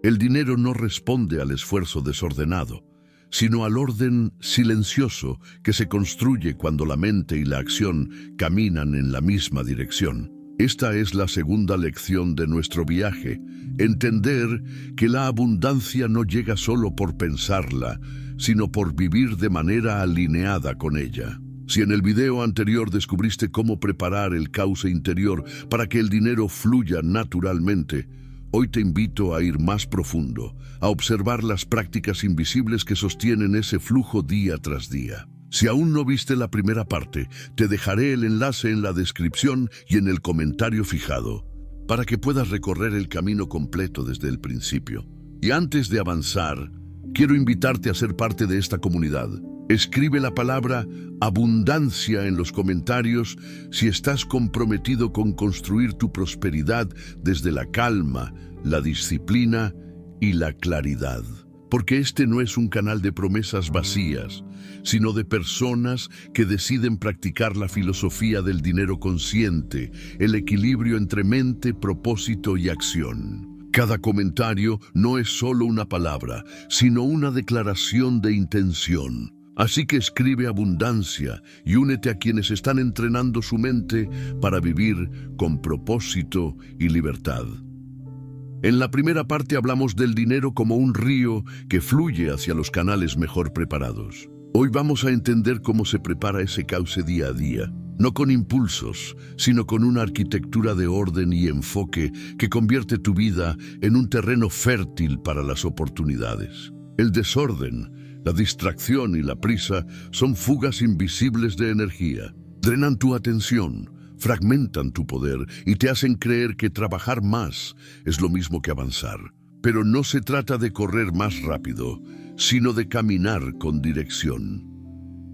El dinero no responde al esfuerzo desordenado, sino al orden silencioso que se construye cuando la mente y la acción caminan en la misma dirección. Esta es la segunda lección de nuestro viaje: entender que la abundancia no llega solo por pensarla, sino por vivir de manera alineada con ella. Si en el video anterior descubriste cómo preparar el cauce interior para que el dinero fluya naturalmente, hoy te invito a ir más profundo, a observar las prácticas invisibles que sostienen ese flujo día tras día. Si aún no viste la primera parte, te dejaré el enlace en la descripción y en el comentario fijado, para que puedas recorrer el camino completo desde el principio. Y antes de avanzar, quiero invitarte a ser parte de esta comunidad. Escribe la palabra abundancia en los comentarios si estás comprometido con construir tu prosperidad desde la calma, la disciplina y la claridad. Porque este no es un canal de promesas vacías, sino de personas que deciden practicar la filosofía del dinero consciente, el equilibrio entre mente, propósito y acción. Cada comentario no es solo una palabra, sino una declaración de intención. Así que escribe abundancia y únete a quienes están entrenando su mente para vivir con propósito y libertad. En la primera parte hablamos del dinero como un río que fluye hacia los canales mejor preparados. Hoy vamos a entender cómo se prepara ese cauce día a día, no con impulsos, sino con una arquitectura de orden y enfoque que convierte tu vida en un terreno fértil para las oportunidades. El desorden, la distracción y la prisa son fugas invisibles de energía. Drenan tu atención, fragmentan tu poder y te hacen creer que trabajar más es lo mismo que avanzar. Pero no se trata de correr más rápido, sino de caminar con dirección.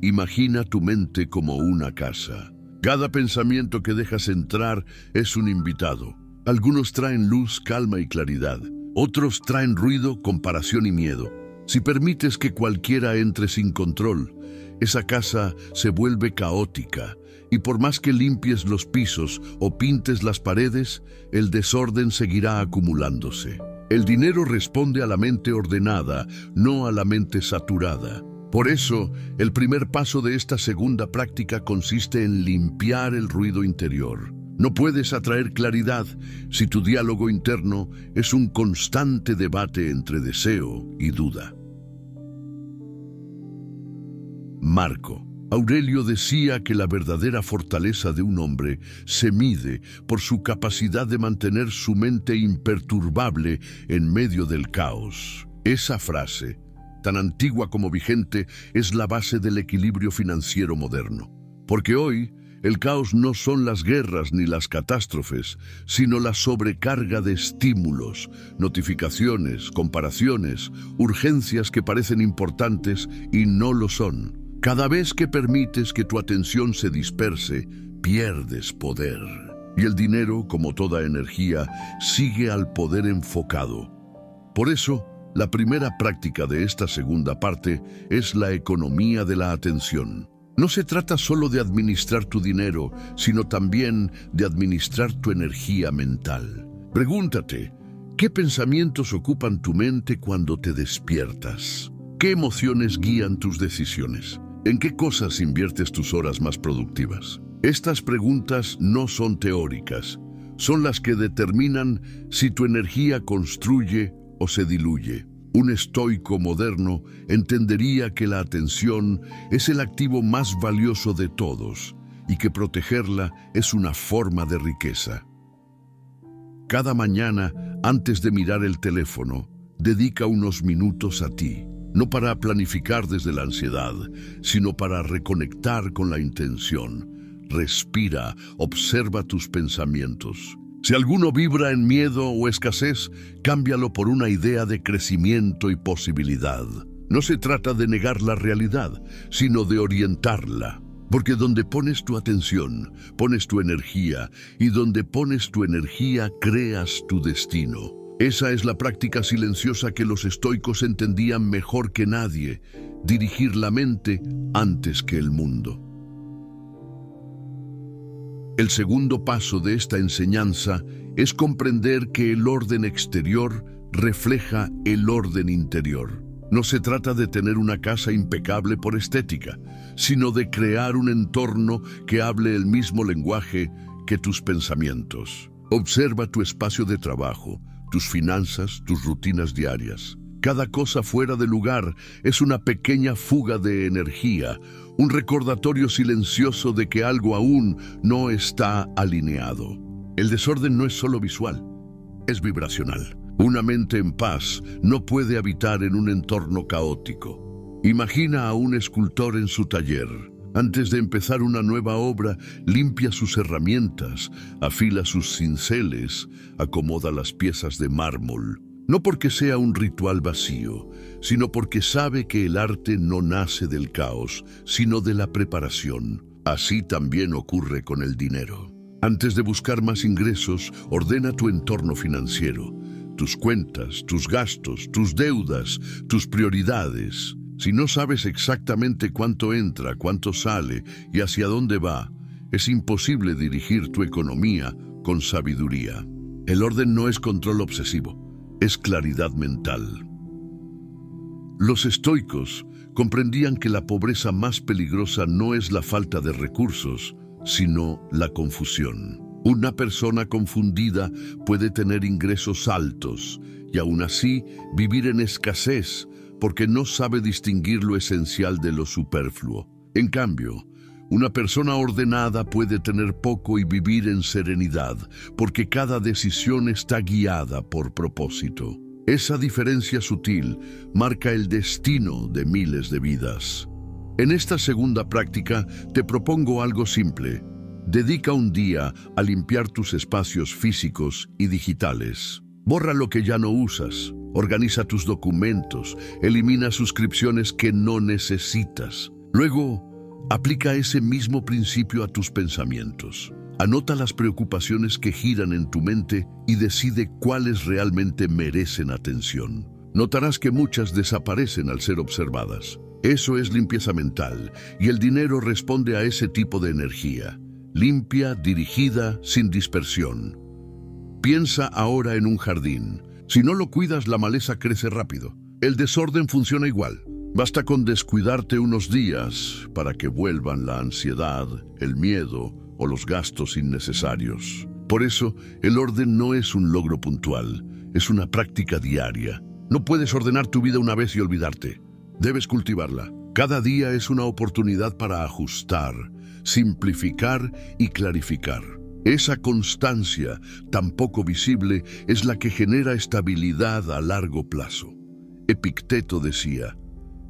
Imagina tu mente como una casa. Cada pensamiento que dejas entrar es un invitado. Algunos traen luz, calma y claridad. Otros traen ruido, comparación y miedo. Si permites que cualquiera entre sin control, esa casa se vuelve caótica, y por más que limpies los pisos o pintes las paredes, el desorden seguirá acumulándose. El dinero responde a la mente ordenada, no a la mente saturada. Por eso, el primer paso de esta segunda práctica consiste en limpiar el ruido interior. No puedes atraer claridad si tu diálogo interno es un constante debate entre deseo y duda. Marco Aurelio decía que la verdadera fortaleza de un hombre se mide por su capacidad de mantener su mente imperturbable en medio del caos. Esa frase, tan antigua como vigente, es la base del equilibrio financiero moderno. Porque hoy, el caos no son las guerras ni las catástrofes, sino la sobrecarga de estímulos, notificaciones, comparaciones, urgencias que parecen importantes y no lo son. Cada vez que permites que tu atención se disperse, pierdes poder. Y el dinero, como toda energía, sigue al poder enfocado. Por eso, la primera práctica de esta segunda parte es la economía de la atención. No se trata solo de administrar tu dinero, sino también de administrar tu energía mental. Pregúntate, ¿qué pensamientos ocupan tu mente cuando te despiertas? ¿Qué emociones guían tus decisiones? ¿En qué cosas inviertes tus horas más productivas? Estas preguntas no son teóricas, son las que determinan si tu energía construye o se diluye. Un estoico moderno entendería que la atención es el activo más valioso de todos y que protegerla es una forma de riqueza. Cada mañana, antes de mirar el teléfono, dedica unos minutos a ti. No para planificar desde la ansiedad, sino para reconectar con la intención. Respira, observa tus pensamientos. Si alguno vibra en miedo o escasez, cámbialo por una idea de crecimiento y posibilidad. No se trata de negar la realidad, sino de orientarla. Porque donde pones tu atención, pones tu energía, y donde pones tu energía, creas tu destino. Esa es la práctica silenciosa que los estoicos entendían mejor que nadie: dirigir la mente antes que el mundo. El segundo paso de esta enseñanza es comprender que el orden exterior refleja el orden interior. No se trata de tener una casa impecable por estética, sino de crear un entorno que hable el mismo lenguaje que tus pensamientos. Observa tu espacio de trabajo, tus finanzas, tus rutinas diarias. Cada cosa fuera de lugar es una pequeña fuga de energía, un recordatorio silencioso de que algo aún no está alineado. El desorden no es solo visual, es vibracional. Una mente en paz no puede habitar en un entorno caótico. Imagina a un escultor en su taller. Antes de empezar una nueva obra, limpia sus herramientas, afila sus cinceles, acomoda las piezas de mármol. No porque sea un ritual vacío, sino porque sabe que el arte no nace del caos, sino de la preparación. Así también ocurre con el dinero. Antes de buscar más ingresos, ordena tu entorno financiero, tus cuentas, tus gastos, tus deudas, tus prioridades. Si no sabes exactamente cuánto entra, cuánto sale y hacia dónde va, es imposible dirigir tu economía con sabiduría. El orden no es control obsesivo, es claridad mental. Los estoicos comprendían que la pobreza más peligrosa no es la falta de recursos, sino la confusión. Una persona confundida puede tener ingresos altos y aún así vivir en escasez porque no sabe distinguir lo esencial de lo superfluo. En cambio, una persona ordenada puede tener poco y vivir en serenidad porque cada decisión está guiada por propósito. Esa diferencia sutil marca el destino de miles de vidas. En esta segunda práctica te propongo algo simple. Dedica un día a limpiar tus espacios físicos y digitales. Borra lo que ya no usas, organiza tus documentos, elimina suscripciones que no necesitas. Luego, aplica ese mismo principio a tus pensamientos. Anota las preocupaciones que giran en tu mente y decide cuáles realmente merecen atención. Notarás que muchas desaparecen al ser observadas. Eso es limpieza mental, y el dinero responde a ese tipo de energía. Limpia, dirigida, sin dispersión. Piensa ahora en un jardín. Si no lo cuidas, la maleza crece rápido. El desorden funciona igual. Basta con descuidarte unos días para que vuelvan la ansiedad, el miedo o los gastos innecesarios. Por eso, el orden no es un logro puntual, es una práctica diaria. No puedes ordenar tu vida una vez y olvidarte. Debes cultivarla. Cada día es una oportunidad para ajustar, simplificar y clarificar. Esa constancia, tan poco visible, es la que genera estabilidad a largo plazo. Epicteto decía: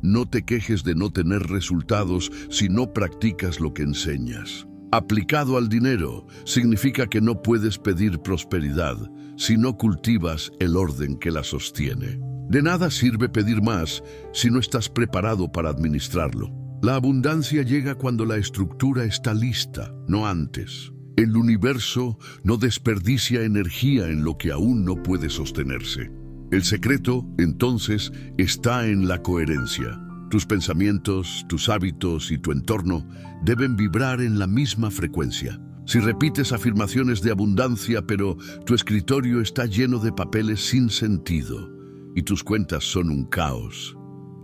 no te quejes de no tener resultados si no practicas lo que enseñas. Aplicado al dinero, significa que no puedes pedir prosperidad si no cultivas el orden que la sostiene. De nada sirve pedir más si no estás preparado para administrarlo. La abundancia llega cuando la estructura está lista, no antes. El universo no desperdicia energía en lo que aún no puede sostenerse. El secreto, entonces, está en la coherencia. Tus pensamientos, tus hábitos y tu entorno deben vibrar en la misma frecuencia. Si repites afirmaciones de abundancia, pero tu escritorio está lleno de papeles sin sentido y tus cuentas son un caos,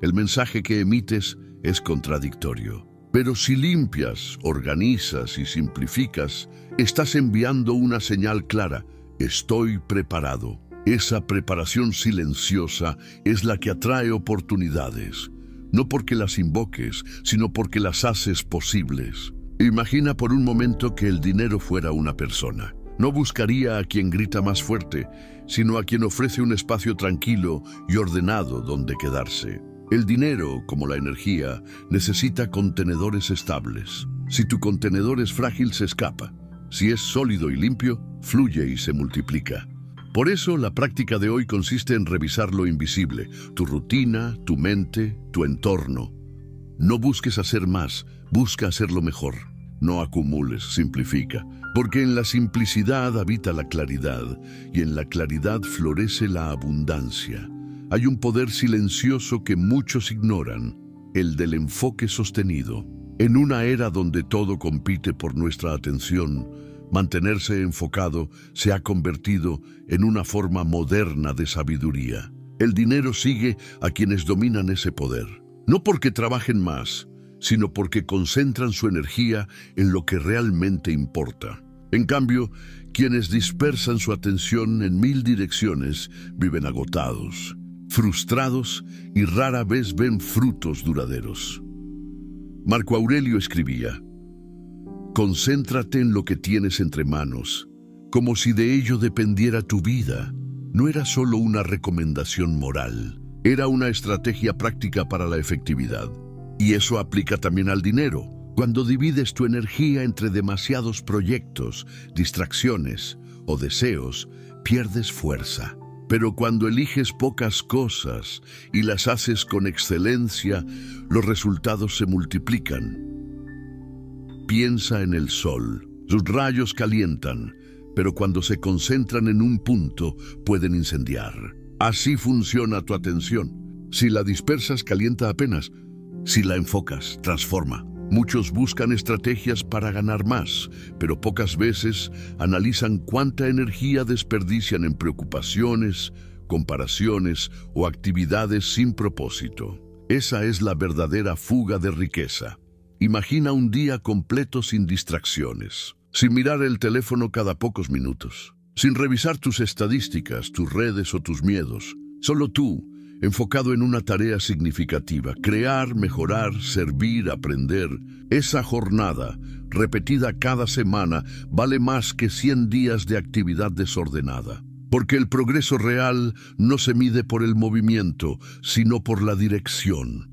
el mensaje que emites es contradictorio. Pero si limpias, organizas y simplificas, estás enviando una señal clara: estoy preparado. Esa preparación silenciosa es la que atrae oportunidades, no porque las invoques, sino porque las haces posibles. Imagina por un momento que el dinero fuera una persona. No buscaría a quien grita más fuerte, sino a quien ofrece un espacio tranquilo y ordenado donde quedarse. El dinero, como la energía, necesita contenedores estables. Si tu contenedor es frágil, se escapa. Si es sólido y limpio, fluye y se multiplica. Por eso, la práctica de hoy consiste en revisar lo invisible, tu rutina, tu mente, tu entorno. No busques hacer más, busca hacerlo mejor. No acumules, simplifica. Porque en la simplicidad habita la claridad, y en la claridad florece la abundancia. Hay un poder silencioso que muchos ignoran, el del enfoque sostenido. En una era donde todo compite por nuestra atención, Mantenerse enfocado se ha convertido en una forma moderna de sabiduría. El dinero sigue a quienes dominan ese poder, no porque trabajen más, sino porque concentran su energía en lo que realmente importa. En cambio, quienes dispersan su atención en 1000 direcciones viven agotados, frustrados y rara vez ven frutos duraderos. Marco Aurelio escribía: concéntrate en lo que tienes entre manos, como si de ello dependiera tu vida. No era solo una recomendación moral, era una estrategia práctica para la efectividad. Y eso aplica también al dinero. Cuando divides tu energía entre demasiados proyectos, distracciones o deseos, pierdes fuerza. Pero cuando eliges pocas cosas y las haces con excelencia, los resultados se multiplican. Piensa en el sol. Sus rayos calientan, pero cuando se concentran en un punto, pueden incendiar. Así funciona tu atención. Si la dispersas, calienta apenas. Si la enfocas, transforma. Muchos buscan estrategias para ganar más, pero pocas veces analizan cuánta energía desperdician en preocupaciones, comparaciones o actividades sin propósito. Esa es la verdadera fuga de riqueza. Imagina un día completo sin distracciones, sin mirar el teléfono cada pocos minutos, sin revisar tus estadísticas, tus redes o tus miedos. Solo tú, enfocado en una tarea significativa: crear, mejorar, servir, aprender. Esa jornada, repetida cada semana, vale más que 100 días de actividad desordenada. Porque el progreso real no se mide por el movimiento, sino por la dirección.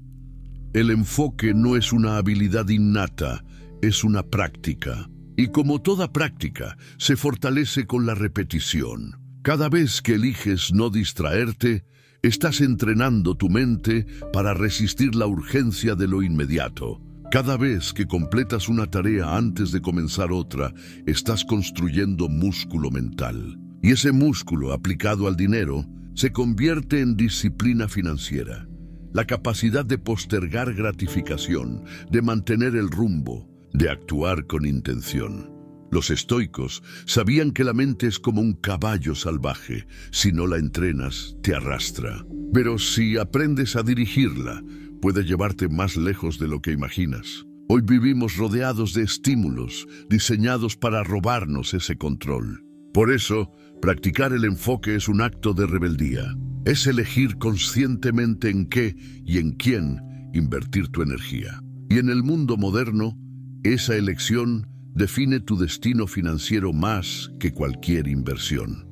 El enfoque no es una habilidad innata, es una práctica. Y como toda práctica, se fortalece con la repetición. Cada vez que eliges no distraerte, estás entrenando tu mente para resistir la urgencia de lo inmediato. Cada vez que completas una tarea antes de comenzar otra, estás construyendo músculo mental. Y ese músculo, aplicado al dinero, se convierte en disciplina financiera. La capacidad de postergar gratificación, de mantener el rumbo, de actuar con intención. Los estoicos sabían que la mente es como un caballo salvaje. Si no la entrenas, te arrastra. Pero si aprendes a dirigirla, puede llevarte más lejos de lo que imaginas. Hoy vivimos rodeados de estímulos diseñados para robarnos ese control. Por eso, practicar el enfoque es un acto de rebeldía. Es elegir conscientemente en qué y en quién invertir tu energía. Y en el mundo moderno, esa elección define tu destino financiero más que cualquier inversión.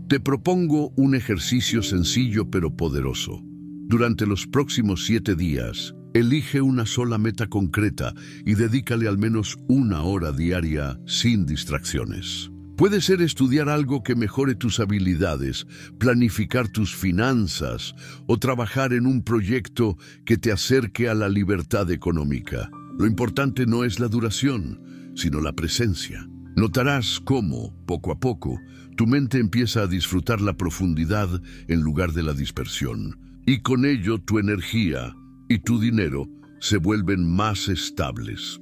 Te propongo un ejercicio sencillo pero poderoso. Durante los próximos 7 días, elige una sola meta concreta y dedícale al menos 1 hora diaria sin distracciones. Puede ser estudiar algo que mejore tus habilidades, planificar tus finanzas o trabajar en un proyecto que te acerque a la libertad económica. Lo importante no es la duración, sino la presencia. Notarás cómo, poco a poco, tu mente empieza a disfrutar la profundidad en lugar de la dispersión. Y con ello tu energía y tu dinero se vuelven más estables.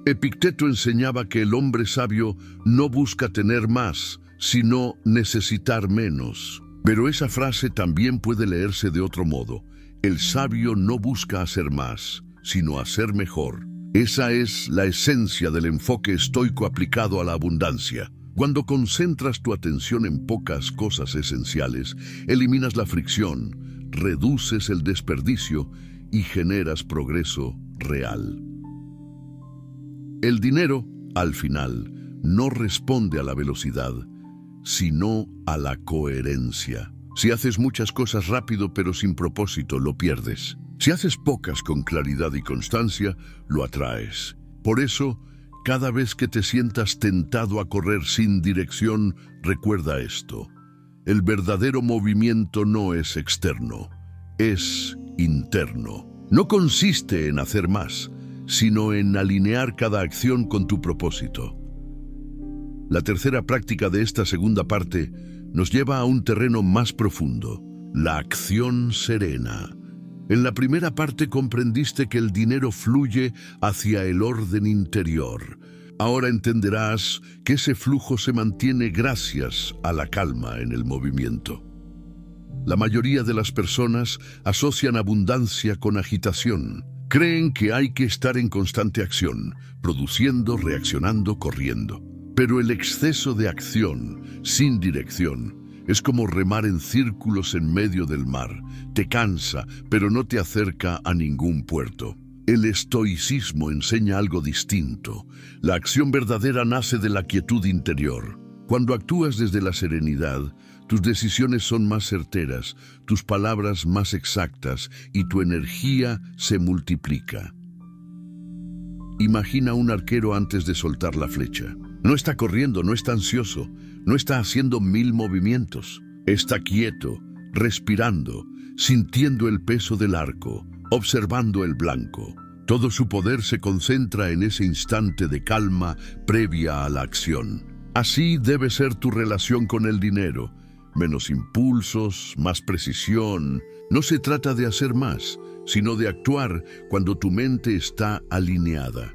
Epicteto enseñaba que el hombre sabio no busca tener más, sino necesitar menos. Pero esa frase también puede leerse de otro modo. El sabio no busca hacer más, sino hacer mejor. Esa es la esencia del enfoque estoico aplicado a la abundancia. Cuando concentras tu atención en pocas cosas esenciales, eliminas la fricción, reduces el desperdicio y generas progreso real. El dinero, al final, no responde a la velocidad, sino a la coherencia. Si haces muchas cosas rápido pero sin propósito, lo pierdes. Si haces pocas con claridad y constancia, lo atraes. Por eso, cada vez que te sientas tentado a correr sin dirección, recuerda esto. El verdadero movimiento no es externo, es interno. No consiste en hacer más, sino en alinear cada acción con tu propósito. La tercera práctica de esta segunda parte nos lleva a un terreno más profundo, la acción serena. En la primera parte comprendiste que el dinero fluye hacia el orden interior, Ahora entenderás que ese flujo se mantiene gracias a la calma en el movimiento. La mayoría de las personas asocian abundancia con agitación. Creen que hay que estar en constante acción, produciendo, reaccionando, corriendo. Pero el exceso de acción, sin dirección, es como remar en círculos en medio del mar. Te cansa, pero no te acerca a ningún puerto. El estoicismo enseña algo distinto. La acción verdadera nace de la quietud interior. Cuando actúas desde la serenidad, tus decisiones son más certeras, tus palabras más exactas y tu energía se multiplica. Imagina un arquero antes de soltar la flecha. No está corriendo, no está ansioso, no está haciendo 1000 movimientos. Está quieto, respirando, sintiendo el peso del arco, observando el blanco. Todo su poder se concentra en ese instante de calma previa a la acción. Así debe ser tu relación con el dinero. Menos impulsos, más precisión. No se trata de hacer más, sino de actuar cuando tu mente está alineada.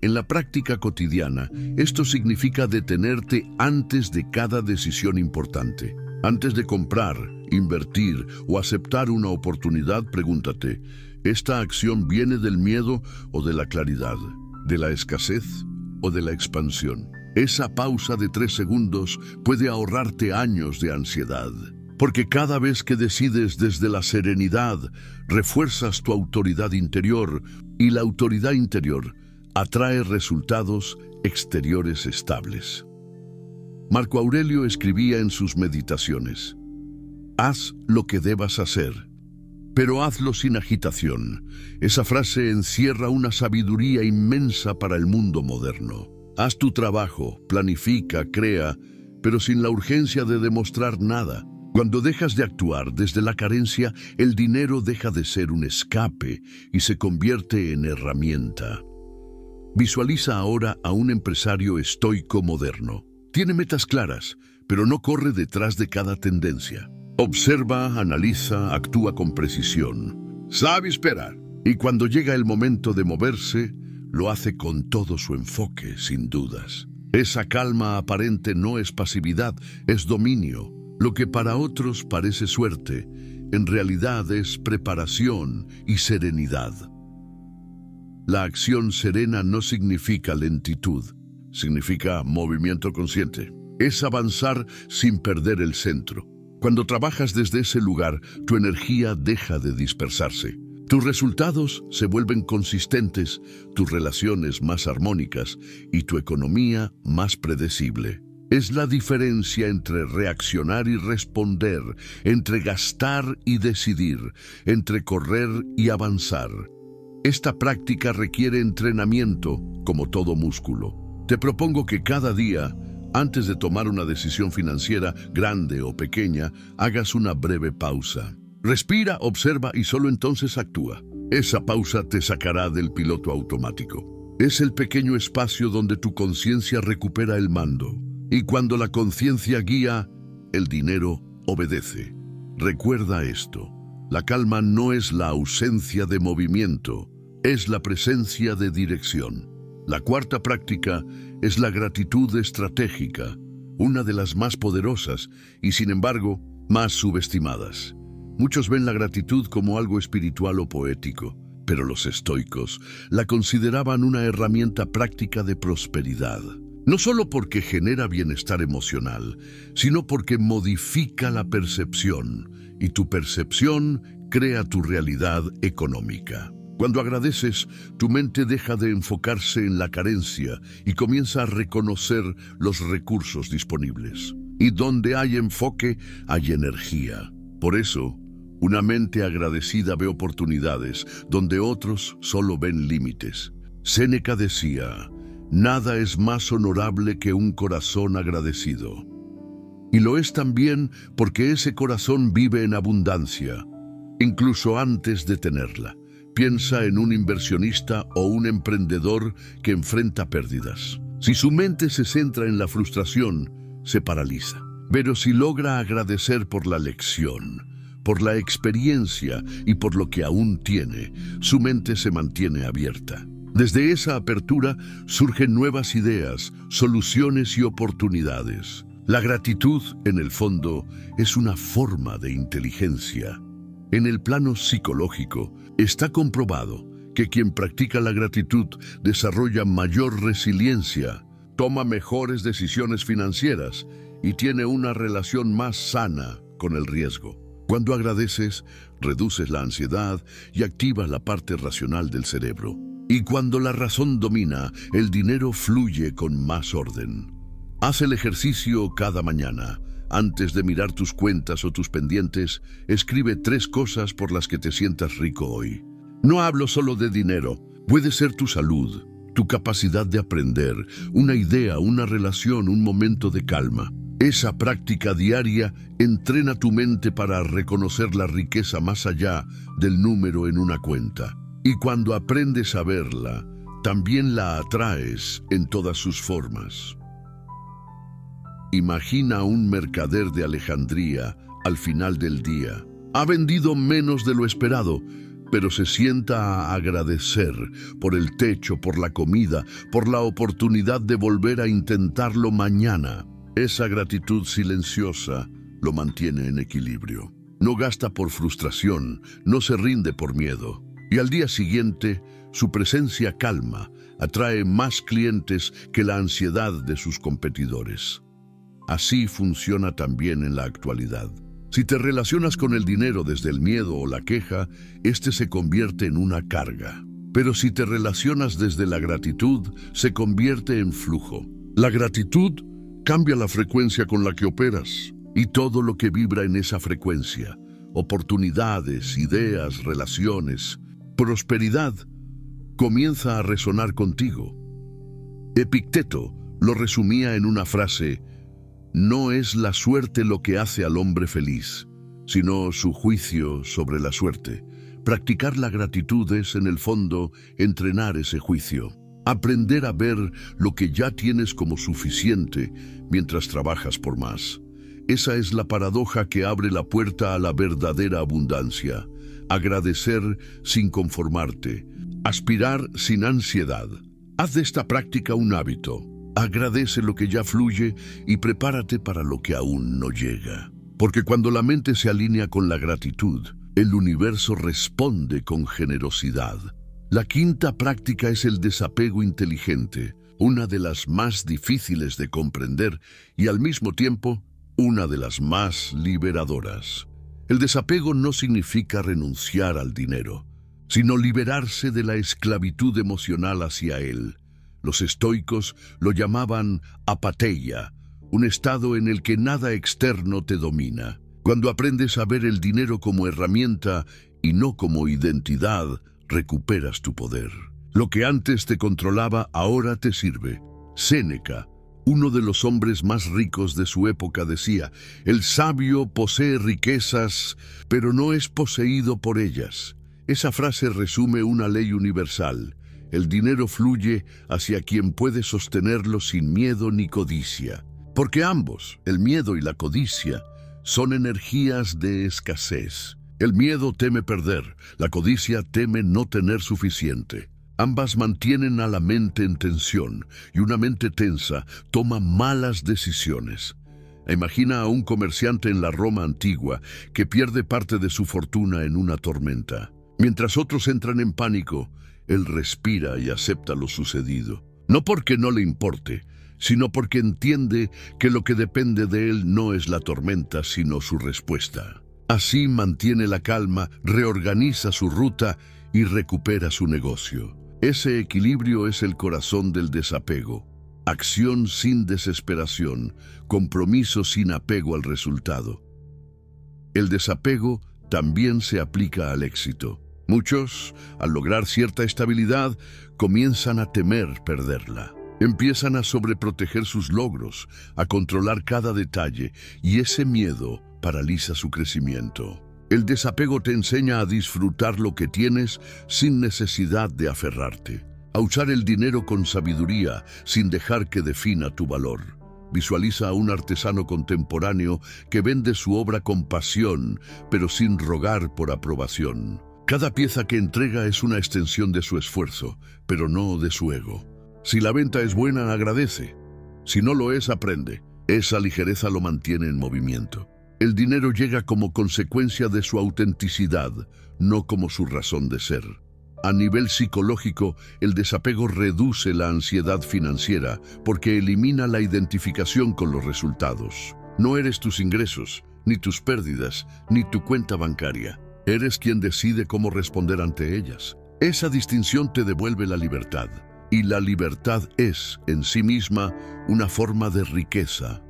En la práctica cotidiana, esto significa detenerte antes de cada decisión importante. Antes de comprar, invertir o aceptar una oportunidad, pregúntate, ¿esta acción viene del miedo o de la claridad? ¿De la escasez o de la expansión? Esa pausa de 3 segundos puede ahorrarte años de ansiedad. Porque cada vez que decides desde la serenidad, refuerzas tu autoridad interior y la autoridad interior atrae resultados exteriores estables. Marco Aurelio escribía en sus meditaciones: haz lo que debas hacer, pero hazlo sin agitación. Esa frase encierra una sabiduría inmensa para el mundo moderno. Haz tu trabajo, planifica, crea, pero sin la urgencia de demostrar nada. Cuando dejas de actuar desde la carencia, el dinero deja de ser un escape y se convierte en herramienta. Visualiza ahora a un empresario estoico moderno. Tiene metas claras, pero no corre detrás de cada tendencia. Observa, analiza, actúa con precisión. Sabe esperar. Y cuando llega el momento de moverse, lo hace con todo su enfoque, sin dudas. Esa calma aparente no es pasividad, es dominio. Lo que para otros parece suerte, en realidad es preparación y serenidad. La acción serena no significa lentitud, significa movimiento consciente. Es avanzar sin perder el centro. Cuando trabajas desde ese lugar, tu energía deja de dispersarse. Tus resultados se vuelven consistentes, tus relaciones más armónicas y tu economía más predecible. Es la diferencia entre reaccionar y responder, entre gastar y decidir, entre correr y avanzar. Esta práctica requiere entrenamiento, como todo músculo. Te propongo que cada día, antes de tomar una decisión financiera, grande o pequeña, hagas una breve pausa. Respira, observa y solo entonces actúa. Esa pausa te sacará del piloto automático. Es el pequeño espacio donde tu conciencia recupera el mando. Y cuando la conciencia guía, el dinero obedece. Recuerda esto. La calma no es la ausencia de movimiento, es la presencia de dirección. La cuarta práctica es la gratitud estratégica, una de las más poderosas y, sin embargo, más subestimadas. Muchos ven la gratitud como algo espiritual o poético, pero los estoicos la consideraban una herramienta práctica de prosperidad. No solo porque genera bienestar emocional, sino porque modifica la percepción, y tu percepción crea tu realidad económica. Cuando agradeces, tu mente deja de enfocarse en la carencia y comienza a reconocer los recursos disponibles. Y donde hay enfoque, hay energía. Por eso, una mente agradecida ve oportunidades donde otros solo ven límites. Séneca decía: nada es más honorable que un corazón agradecido. Y lo es también porque ese corazón vive en abundancia, incluso antes de tenerla. Piensa en un inversionista o un emprendedor que enfrenta pérdidas. Si su mente se centra en la frustración, se paraliza. Pero si logra agradecer por la lección, por la experiencia y por lo que aún tiene, su mente se mantiene abierta. Desde esa apertura surgen nuevas ideas, soluciones y oportunidades. La gratitud, en el fondo, es una forma de inteligencia. En el plano psicológico, está comprobado que quien practica la gratitud desarrolla mayor resiliencia, toma mejores decisiones financieras y tiene una relación más sana con el riesgo. Cuando agradeces, reduces la ansiedad y activas la parte racional del cerebro. Y cuando la razón domina, el dinero fluye con más orden. Haz el ejercicio cada mañana. Antes de mirar tus cuentas o tus pendientes, escribe 3 cosas por las que te sientas rico hoy. No hablo solo de dinero. Puede ser tu salud, tu capacidad de aprender, una idea, una relación, un momento de calma. Esa práctica diaria entrena tu mente para reconocer la riqueza más allá del número en una cuenta. Y cuando aprendes a verla, también la atraes en todas sus formas. Imagina a un mercader de Alejandría al final del día. Ha vendido menos de lo esperado, pero se sienta a agradecer por el techo, por la comida, por la oportunidad de volver a intentarlo mañana. Esa gratitud silenciosa lo mantiene en equilibrio. No gasta por frustración, no se rinde por miedo. Y al día siguiente, su presencia calma atrae más clientes que la ansiedad de sus competidores. Así funciona también en la actualidad. Si te relacionas con el dinero desde el miedo o la queja, este se convierte en una carga. Pero si te relacionas desde la gratitud, se convierte en flujo. La gratitud cambia la frecuencia con la que operas y todo lo que vibra en esa frecuencia, oportunidades, ideas, relaciones, prosperidad, comienza a resonar contigo. Epicteto lo resumía en una frase: no es la suerte lo que hace al hombre feliz, sino su juicio sobre la suerte. Practicar la gratitud es, en el fondo, entrenar ese juicio. Aprender a ver lo que ya tienes como suficiente mientras trabajas por más. Esa es la paradoja que abre la puerta a la verdadera abundancia. Agradecer sin conformarte. Aspirar sin ansiedad. Haz de esta práctica un hábito. Agradece lo que ya fluye y prepárate para lo que aún no llega. Porque cuando la mente se alinea con la gratitud, el universo responde con generosidad. La quinta práctica es el desapego inteligente, una de las más difíciles de comprender y al mismo tiempo una de las más liberadoras. El desapego no significa renunciar al dinero, sino liberarse de la esclavitud emocional hacia él. Los estoicos lo llamaban apatheia, un estado en el que nada externo te domina. Cuando aprendes a ver el dinero como herramienta y no como identidad, recuperas tu poder. Lo que antes te controlaba ahora te sirve. Séneca, uno de los hombres más ricos de su época, decía: el sabio posee riquezas, pero no es poseído por ellas. Esa frase resume una ley universal. El dinero fluye hacia quien puede sostenerlo sin miedo ni codicia. Porque ambos, el miedo y la codicia, son energías de escasez. El miedo teme perder, la codicia teme no tener suficiente. Ambas mantienen a la mente en tensión, y una mente tensa toma malas decisiones. Imagina a un comerciante en la Roma antigua que pierde parte de su fortuna en una tormenta. Mientras otros entran en pánico, él respira y acepta lo sucedido. No porque no le importe, sino porque entiende que lo que depende de él no es la tormenta, sino su respuesta. Así mantiene la calma, reorganiza su ruta y recupera su negocio. Ese equilibrio es el corazón del desapego. Acción sin desesperación, compromiso sin apego al resultado. El desapego también se aplica al éxito. Muchos, al lograr cierta estabilidad, comienzan a temer perderla. Empiezan a sobreproteger sus logros, a controlar cada detalle, y ese miedo paraliza su crecimiento. El desapego te enseña a disfrutar lo que tienes sin necesidad de aferrarte, a usar el dinero con sabiduría sin dejar que defina tu valor. Visualiza a un artesano contemporáneo que vende su obra con pasión, pero sin rogar por aprobación. Cada pieza que entrega es una extensión de su esfuerzo, pero no de su ego. Si la venta es buena, agradece. Si no lo es, aprende. Esa ligereza lo mantiene en movimiento. El dinero llega como consecuencia de su autenticidad, no como su razón de ser. A nivel psicológico, el desapego reduce la ansiedad financiera porque elimina la identificación con los resultados. No eres tus ingresos, ni tus pérdidas, ni tu cuenta bancaria. Eres quien decide cómo responder ante ellas. Esa distinción te devuelve la libertad. Y la libertad es, en sí misma, una forma de riqueza.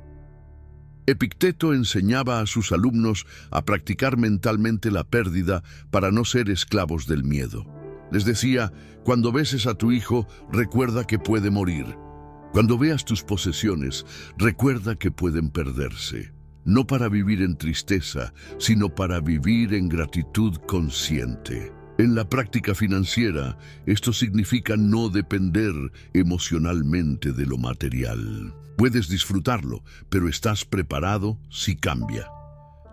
Epicteto enseñaba a sus alumnos a practicar mentalmente la pérdida para no ser esclavos del miedo. Les decía, cuando beses a tu hijo, recuerda que puede morir. Cuando veas tus posesiones, recuerda que pueden perderse. No para vivir en tristeza, sino para vivir en gratitud consciente. En la práctica financiera, esto significa no depender emocionalmente de lo material. Puedes disfrutarlo, pero estás preparado si cambia.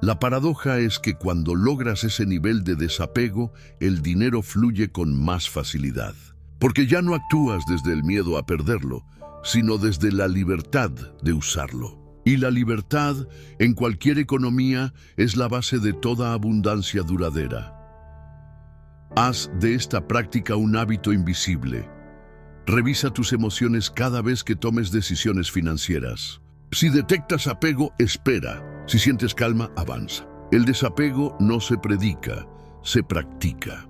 La paradoja es que cuando logras ese nivel de desapego, el dinero fluye con más facilidad. Porque ya no actúas desde el miedo a perderlo, sino desde la libertad de usarlo. Y la libertad, en cualquier economía, es la base de toda abundancia duradera. Haz de esta práctica un hábito invisible. Revisa tus emociones cada vez que tomes decisiones financieras. Si detectas apego, espera. Si sientes calma, avanza. El desapego no se predica, se practica.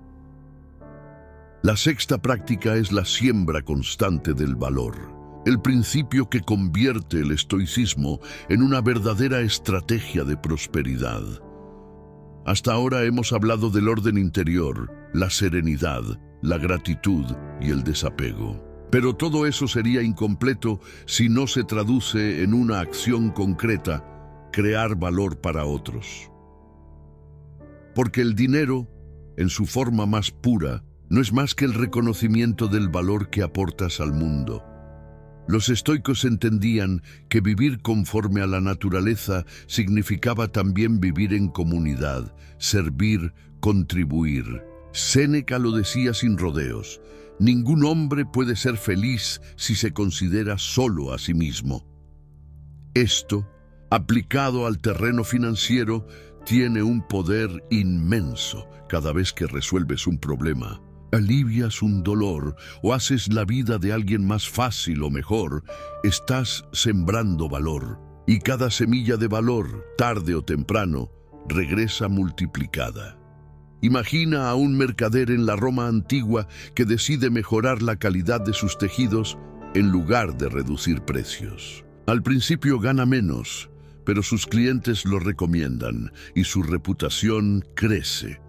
La sexta práctica es la siembra constante del valor, el principio que convierte el estoicismo en una verdadera estrategia de prosperidad. Hasta ahora hemos hablado del orden interior, la serenidad, la gratitud y el desapego. Pero todo eso sería incompleto si no se traduce en una acción concreta, crear valor para otros. Porque el dinero, en su forma más pura, no es más que el reconocimiento del valor que aportas al mundo. Los estoicos entendían que vivir conforme a la naturaleza significaba también vivir en comunidad, servir, contribuir. Séneca lo decía sin rodeos: ningún hombre puede ser feliz si se considera solo a sí mismo. Esto, aplicado al terreno financiero, tiene un poder inmenso cada vez que resuelves un problema. Alivias un dolor o haces la vida de alguien más fácil o mejor, estás sembrando valor. Y cada semilla de valor, tarde o temprano, regresa multiplicada. Imagina a un mercader en la Roma antigua que decide mejorar la calidad de sus tejidos en lugar de reducir precios. Al principio gana menos, pero sus clientes lo recomiendan y su reputación crece.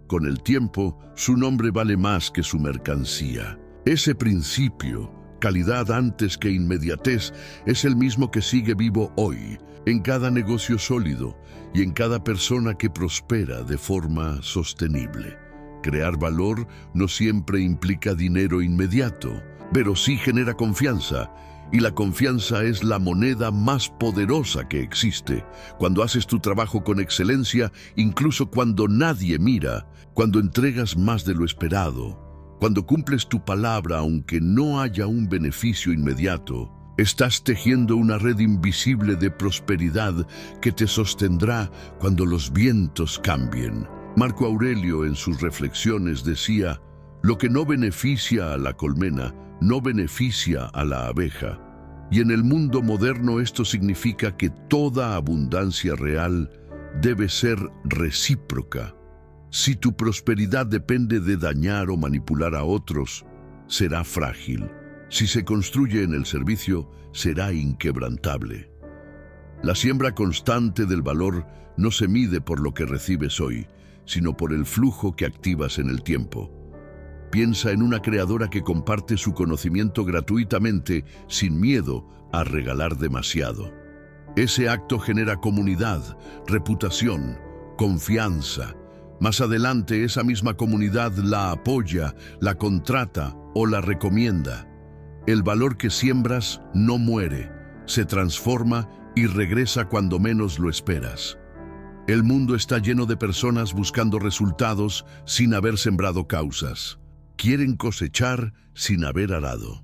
Con el tiempo, su nombre vale más que su mercancía. Ese principio, calidad antes que inmediatez, es el mismo que sigue vivo hoy, en cada negocio sólido y en cada persona que prospera de forma sostenible. Crear valor no siempre implica dinero inmediato, pero sí genera confianza, y la confianza es la moneda más poderosa que existe. Cuando haces tu trabajo con excelencia, incluso cuando nadie mira, cuando entregas más de lo esperado, cuando cumples tu palabra aunque no haya un beneficio inmediato, estás tejiendo una red invisible de prosperidad que te sostendrá cuando los vientos cambien. Marco Aurelio en sus reflexiones decía: lo que no beneficia a la colmena, no beneficia a la abeja. Y en el mundo moderno esto significa que toda abundancia real debe ser recíproca. Si tu prosperidad depende de dañar o manipular a otros, será frágil. Si se construye en el servicio, será inquebrantable. La siembra constante del valor no se mide por lo que recibes hoy, sino por el flujo que activas en el tiempo. Piensa en una creadora que comparte su conocimiento gratuitamente, sin miedo a regalar demasiado. Ese acto genera comunidad, reputación, confianza. Más adelante, esa misma comunidad la apoya, la contrata o la recomienda. El valor que siembras no muere, se transforma y regresa cuando menos lo esperas. El mundo está lleno de personas buscando resultados sin haber sembrado causas. Quieren cosechar sin haber arado.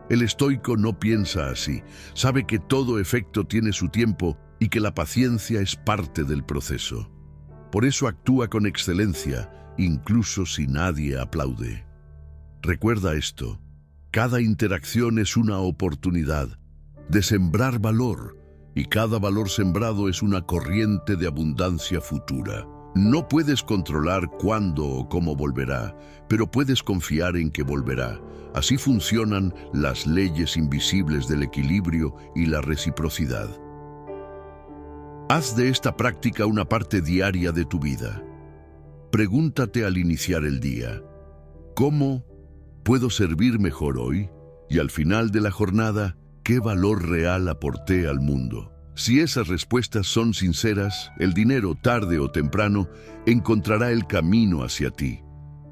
El estoico no piensa así. Sabe que todo efecto tiene su tiempo y que la paciencia es parte del proceso. Por eso actúa con excelencia, incluso si nadie aplaude. Recuerda esto: cada interacción es una oportunidad de sembrar valor, y cada valor sembrado es una corriente de abundancia futura. No puedes controlar cuándo o cómo volverá, pero puedes confiar en que volverá. Así funcionan las leyes invisibles del equilibrio y la reciprocidad. Haz de esta práctica una parte diaria de tu vida. Pregúntate al iniciar el día: ¿cómo puedo servir mejor hoy? Y al final de la jornada, ¿qué valor real aporté al mundo? Si esas respuestas son sinceras, el dinero, tarde o temprano, encontrará el camino hacia ti.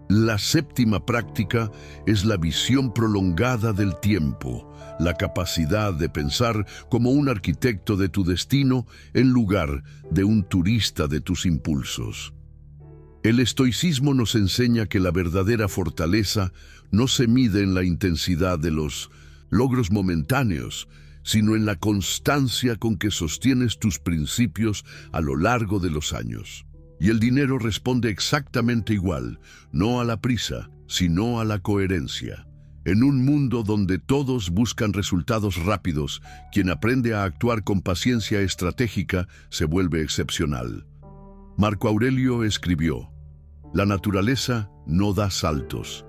La séptima práctica es la visión prolongada del tiempo, la capacidad de pensar como un arquitecto de tu destino en lugar de un turista de tus impulsos. El estoicismo nos enseña que la verdadera fortaleza no se mide en la intensidad de los logros momentáneos, sino en la constancia con que sostienes tus principios a lo largo de los años. Y el dinero responde exactamente igual, no a la prisa, sino a la coherencia. En un mundo donde todos buscan resultados rápidos, quien aprende a actuar con paciencia estratégica se vuelve excepcional. Marco Aurelio escribió: «La naturaleza no da saltos».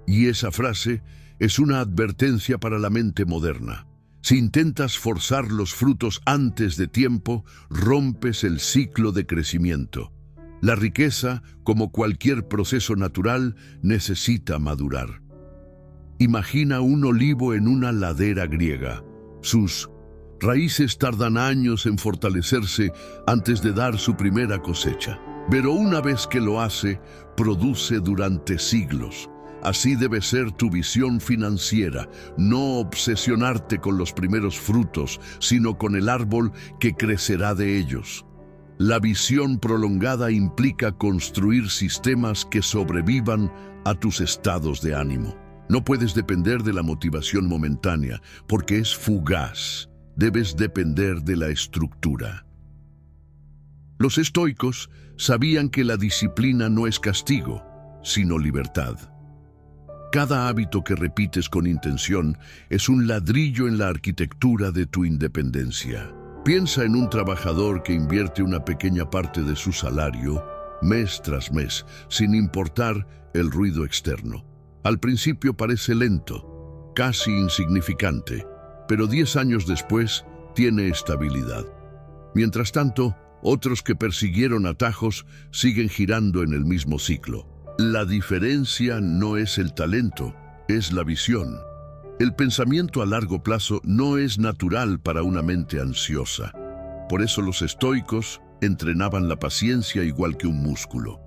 Y esa frase es una advertencia para la mente moderna. Si intentas forzar los frutos antes de tiempo, rompes el ciclo de crecimiento. La riqueza, como cualquier proceso natural, necesita madurar. Imagina un olivo en una ladera griega. Sus raíces tardan años en fortalecerse antes de dar su primera cosecha. Pero una vez que lo hace, produce durante siglos. Así debe ser tu visión financiera, no obsesionarte con los primeros frutos, sino con el árbol que crecerá de ellos. La visión prolongada implica construir sistemas que sobrevivan a tus estados de ánimo. No puedes depender de la motivación momentánea, porque es fugaz. Debes depender de la estructura. Los estoicos sabían que la disciplina no es castigo, sino libertad. Cada hábito que repites con intención es un ladrillo en la arquitectura de tu independencia. Piensa en un trabajador que invierte una pequeña parte de su salario, mes tras mes, sin importar el ruido externo. Al principio parece lento, casi insignificante, pero 10 años después tiene estabilidad. Mientras tanto, otros que persiguieron atajos siguen girando en el mismo ciclo. La diferencia no es el talento, es la visión. El pensamiento a largo plazo no es natural para una mente ansiosa. Por eso los estoicos entrenaban la paciencia igual que un músculo.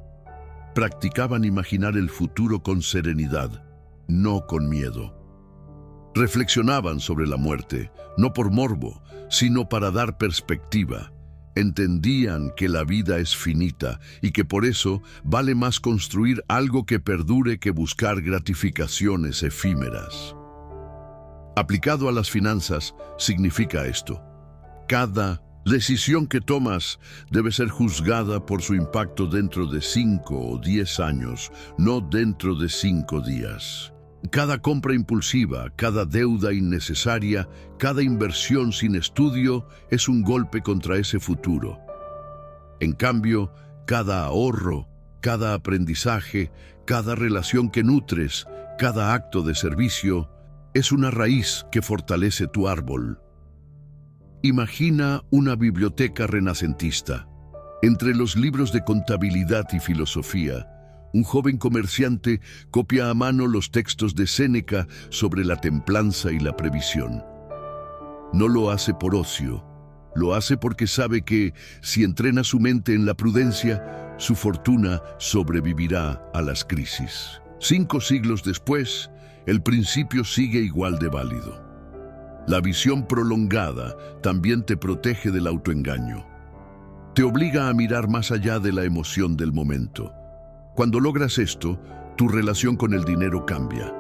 Practicaban imaginar el futuro con serenidad, no con miedo. Reflexionaban sobre la muerte, no por morbo, sino para dar perspectiva. Entendían que la vida es finita y que por eso vale más construir algo que perdure que buscar gratificaciones efímeras. Aplicado a las finanzas, significa esto: cada decisión que tomas debe ser juzgada por su impacto dentro de 5 o 10 años, no dentro de 5 días. Cada compra impulsiva, cada deuda innecesaria, cada inversión sin estudio es un golpe contra ese futuro. En cambio, cada ahorro, cada aprendizaje, cada relación que nutres, cada acto de servicio, es una raíz que fortalece tu árbol. Imagina una biblioteca renacentista. Entre los libros de contabilidad y filosofía, un joven comerciante copia a mano los textos de Séneca sobre la templanza y la previsión. No lo hace por ocio, lo hace porque sabe que, si entrena su mente en la prudencia, su fortuna sobrevivirá a las crisis. 5 siglos después, el principio sigue igual de válido. La visión prolongada también te protege del autoengaño. Te obliga a mirar más allá de la emoción del momento. Cuando logras esto, tu relación con el dinero cambia.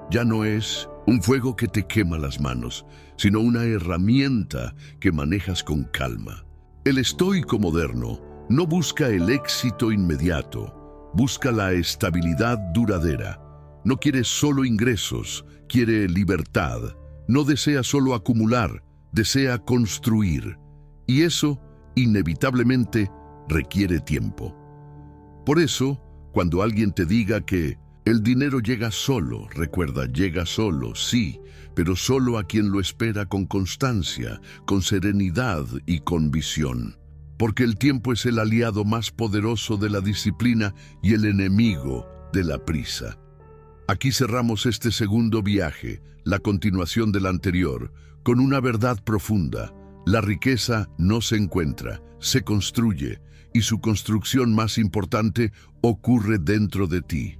Ya no es un fuego que te quema las manos, sino una herramienta que manejas con calma. El estoico moderno no busca el éxito inmediato, busca la estabilidad duradera. No quiere solo ingresos, quiere libertad. No desea solo acumular, desea construir. Y eso, inevitablemente, requiere tiempo. Por eso, cuando alguien te diga que el dinero llega solo, recuerda, llega solo, sí, pero solo a quien lo espera con constancia, con serenidad y con visión. Porque el tiempo es el aliado más poderoso de la disciplina y el enemigo de la prisa. Aquí cerramos este segundo viaje, la continuación del anterior, con una verdad profunda. La riqueza no se encuentra, se construye, y su construcción más importante ocurre dentro de ti.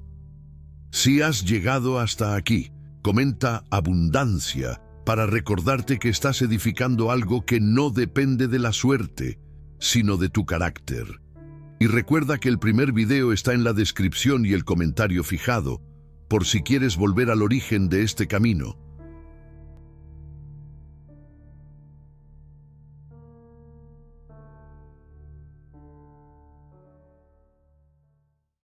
Si has llegado hasta aquí, comenta abundancia para recordarte que estás edificando algo que no depende de la suerte, sino de tu carácter. Y recuerda que el primer video está en la descripción y el comentario fijado, por si quieres volver al origen de este camino.